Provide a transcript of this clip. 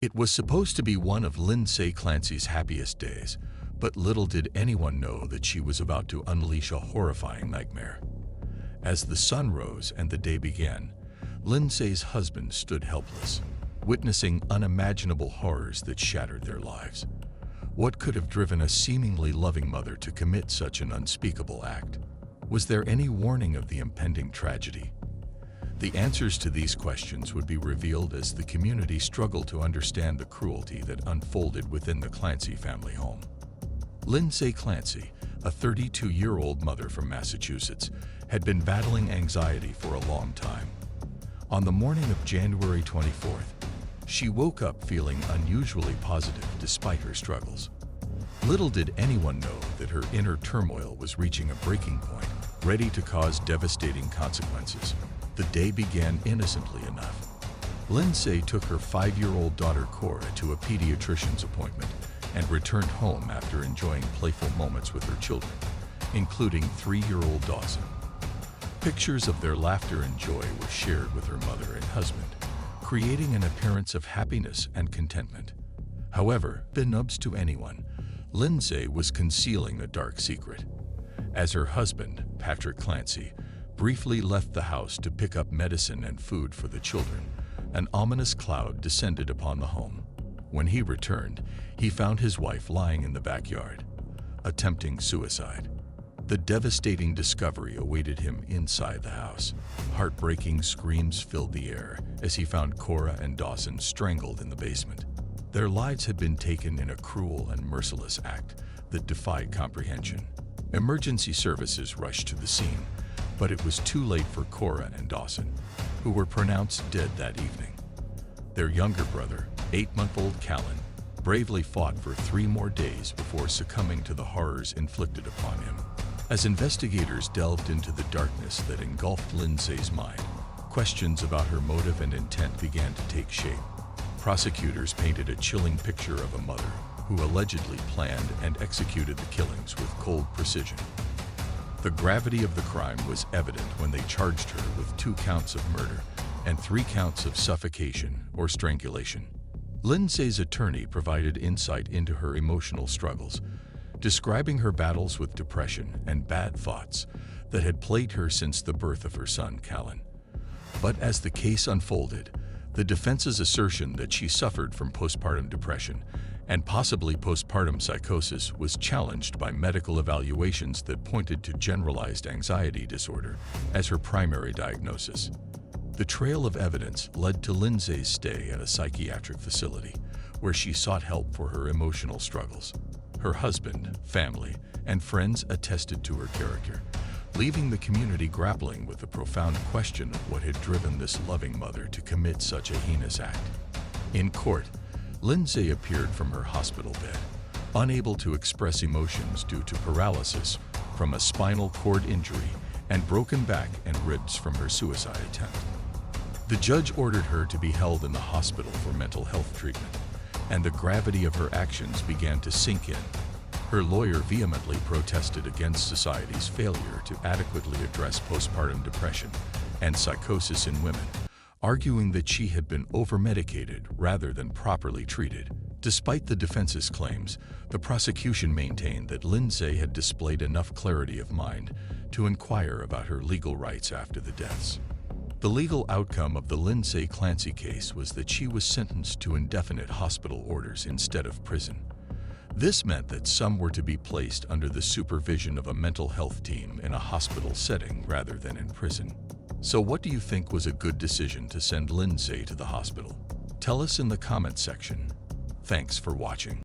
It was supposed to be one of Lindsay Clancy's happiest days, but little did anyone know that she was about to unleash a horrifying nightmare. As the sun rose and the day began, Lindsay's husband stood helpless, witnessing unimaginable horrors that shattered their lives. What could have driven a seemingly loving mother to commit such an unspeakable act? Was there any warning of the impending tragedy? The answers to these questions would be revealed as the community struggled to understand the cruelty that unfolded within the Clancy family home. Lindsay Clancy, a 32-year-old mother from Massachusetts, had been battling anxiety for a long time. On the morning of January 24th, she woke up feeling unusually positive despite her struggles. Little did anyone know that her inner turmoil was reaching a breaking point, ready to cause devastating consequences. The day began innocently enough. Lindsay took her 5-year-old daughter Cora to a pediatrician's appointment and returned home after enjoying playful moments with her children, including 3-year-old Dawson. Pictures of their laughter and joy were shared with her mother and husband, creating an appearance of happiness and contentment. However, unbeknownst to anyone, Lindsay was concealing a dark secret. As her husband, Patrick Clancy, briefly left the house to pick up medicine and food for the children, an ominous cloud descended upon the home. When he returned, he found his wife lying in the backyard, attempting suicide. The devastating discovery awaited him inside the house. Heartbreaking screams filled the air as he found Cora and Dawson strangled in the basement. Their lives had been taken in a cruel and merciless act that defied comprehension. Emergency services rushed to the scene, but it was too late for Cora and Dawson, who were pronounced dead that evening. Their younger brother, 8-month-old Callan, bravely fought for 3 more days before succumbing to the horrors inflicted upon him. As investigators delved into the darkness that engulfed Lindsay's mind, questions about her motive and intent began to take shape. Prosecutors painted a chilling picture of a mother who allegedly planned and executed the killings with cold precision. The gravity of the crime was evident when they charged her with 2 counts of murder and 3 counts of suffocation or strangulation. Lindsay's attorney provided insight into her emotional struggles, describing her battles with depression and bad thoughts that had plagued her since the birth of her son, Callan. But as the case unfolded, the defense's assertion that she suffered from postpartum depression and possibly postpartum psychosis was challenged by medical evaluations that pointed to generalized anxiety disorder as her primary diagnosis. The trail of evidence led to Lindsay's stay at a psychiatric facility, where she sought help for her emotional struggles. Her husband, family, and friends attested to her character, leaving the community grappling with the profound question of what had driven this loving mother to commit such a heinous act. In court, Lindsay appeared from her hospital bed, unable to express emotions due to paralysis from a spinal cord injury and broken back and ribs from her suicide attempt. The judge ordered her to be held in the hospital for mental health treatment, and the gravity of her actions began to sink in. Her lawyer vehemently protested against society's failure to adequately address postpartum depression and psychosis in women, arguing that she had been over-medicated rather than properly treated. Despite the defense's claims, the prosecution maintained that Lindsay had displayed enough clarity of mind to inquire about her legal rights after the deaths. The legal outcome of the Lindsay Clancy case was that she was sentenced to indefinite hospital orders instead of prison. This meant that some were to be placed under the supervision of a mental health team in a hospital setting rather than in prison. So what do you think was a good decision to send Lindsay to the hospital? Tell us in the comments section. Thanks for watching.